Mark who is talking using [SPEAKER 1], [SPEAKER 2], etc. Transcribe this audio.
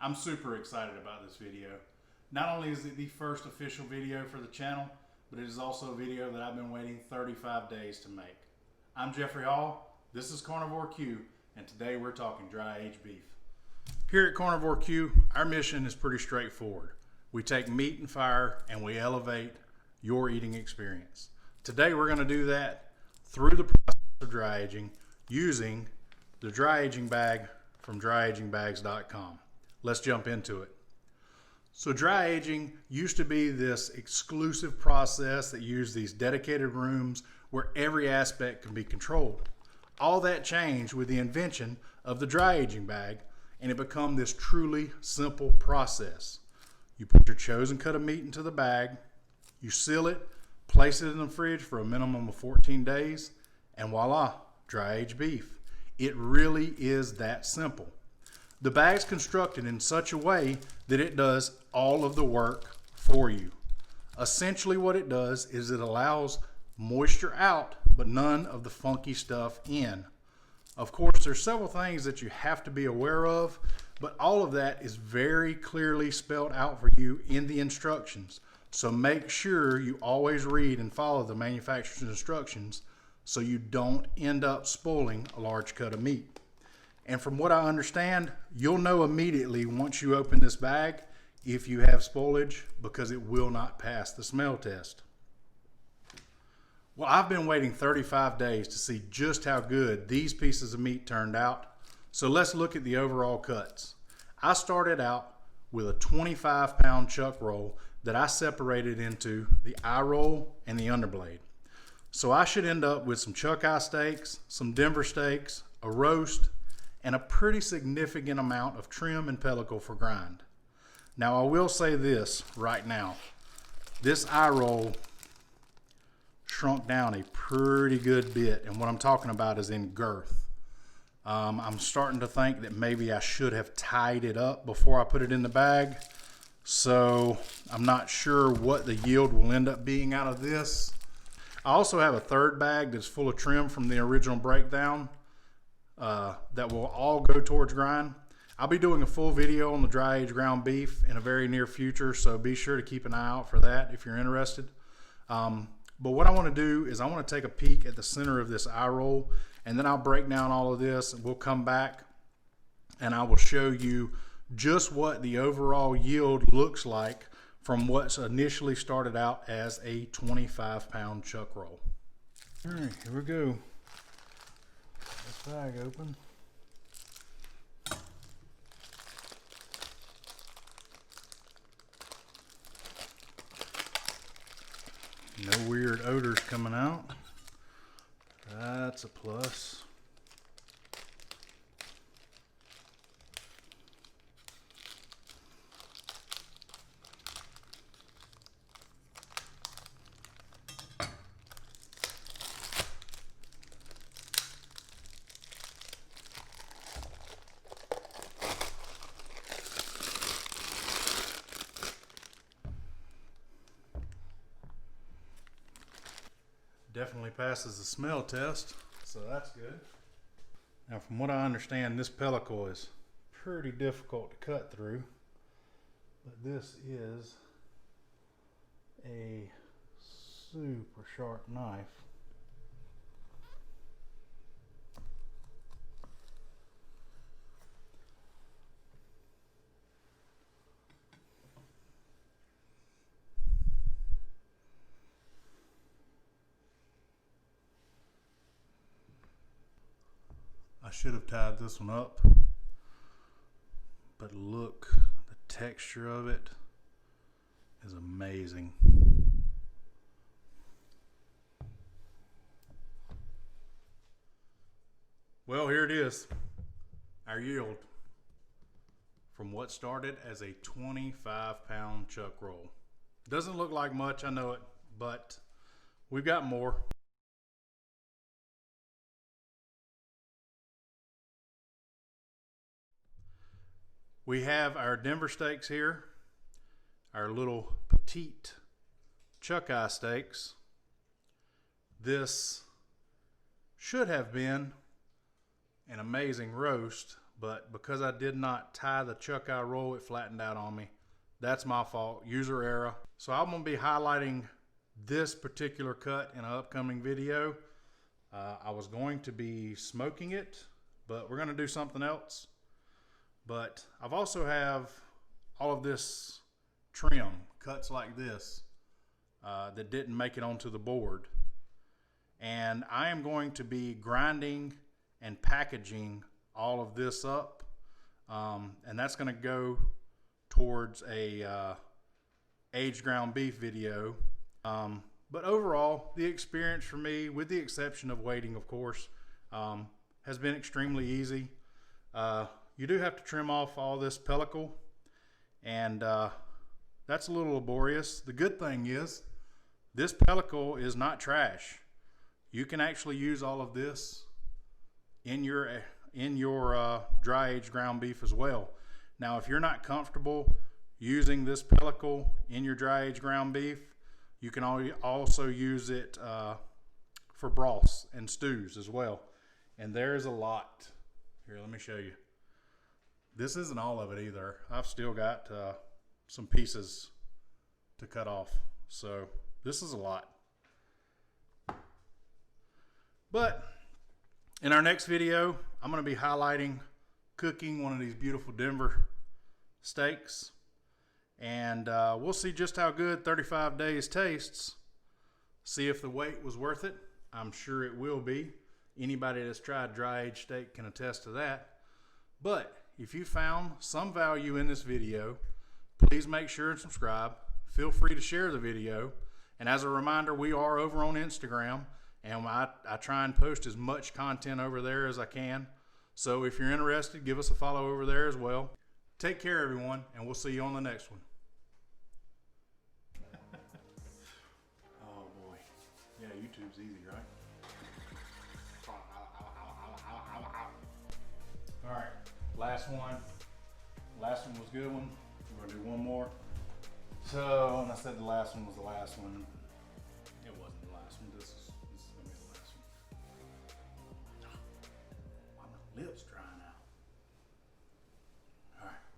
[SPEAKER 1] I'm super excited about this video. Not only is it the first official video for the channel, but it is also a video that I've been waiting 35 days to make. I'm Jeffrey Hall, this is Carnivore Q, and today we're talking dry aged beef. Here at Carnivore Q, our mission is pretty straightforward. We take meat and fire and we elevate your eating experience. Today we're going to do that through the process of dry aging using the dry aging bag from dryagingbags.com. Let's jump into it. So dry aging used to be this exclusive process that used these dedicated rooms where every aspect can be controlled. All that changed with the invention of the dry aging bag, and it became this truly simple process. You put your chosen cut of meat into the bag, you seal it, place it in the fridge for a minimum of 14 days, and voila, dry aged beef. It really is that simple. The bag's constructed in such a way that it does all of the work for you. Essentially what it does is it allows moisture out, but none of the funky stuff in. Of course, there's several things that you have to be aware of, but all of that is very clearly spelled out for you in the instructions. So make sure you always read and follow the manufacturer's instructions so you don't end up spoiling a large cut of meat. And from what I understand, you'll know immediately once you open this bag if you have spoilage, because it will not pass the smell test. Well, I've been waiting 35 days to see just how good these pieces of meat turned out. So let's look at the overall cuts. I started out with a 25-pound chuck roll that I separated into the eye roll and the underblade. So I should end up with some chuck eye steaks, some Denver steaks, a roast, and a pretty significant amount of trim and pellicle for grind. Now I will say this right now, this eye roll shrunk down a pretty good bit, and what I'm talking about is in girth. I'm starting to think that maybe I should have tied it up before I put it in the bag, so I'm not sure what the yield will end up being out of this. I also have a third bag that's full of trim from the original breakdown that will all go towards grind. I'll be doing a full video on the dry aged ground beef in a very near future, so be sure to keep an eye out for that if you're interested. But what I want to do is I want to take a peek at the center of this eye roll, and then I'll break down all of this, and we'll come back and I will show you just what the overall yield looks like from what's initially started out as a 25-pound chuck roll. All right, here we go. This bag open. No weird odors coming out. That's a plus. Definitely passes the smell test, so that's good. Now, from what I understand, this pellicle is pretty difficult to cut through, but this is a super sharp knife. I should have tied this one up, but look, the texture of it is amazing. Well, here it is, our yield from what started as a 25-pound chuck roll. Doesn't look like much, I know it, but we've got more. We have our Denver steaks here, our little petite chuck eye steaks. This should have been an amazing roast, but because I did not tie the chuck eye roll, it flattened out on me. That's my fault, user error. So I'm gonna be highlighting this particular cut in an upcoming video. I was going to be smoking it, but we're gonna do something else. But I've also have all of this trim, cuts like this, that didn't make it onto the board. And I am going to be grinding and packaging all of this up. And that's gonna go towards a aged ground beef video. But overall, the experience for me, with the exception of waiting, of course, has been extremely easy. You do have to trim off all this pellicle, and that's a little laborious. The good thing is, this pellicle is not trash. You can actually use all of this in your dry aged ground beef as well. Now, if you're not comfortable using this pellicle in your dry aged ground beef, you can also use it for broths and stews as well. And there's a lot. Here, let me show you. This isn't all of it either. I've still got some pieces to cut off. So this is a lot. But in our next video, I'm going to be highlighting cooking one of these beautiful Denver steaks. And we'll see just how good 35 days tastes. See if the wait was worth it. I'm sure it will be. Anybody that's tried dry aged steak can attest to that. But if you found some value in this video, please make sure and subscribe. Feel free to share the video. And as a reminder, we are over on Instagram, and I try and post as much content over there as I can. So if you're interested, give us a follow over there as well. Take care, everyone, and we'll see you on the next one. Oh boy. Yeah, YouTube's easy, right? All right, last one. Last one was a good one. We're gonna do one more. So, and I said the last one was the last one.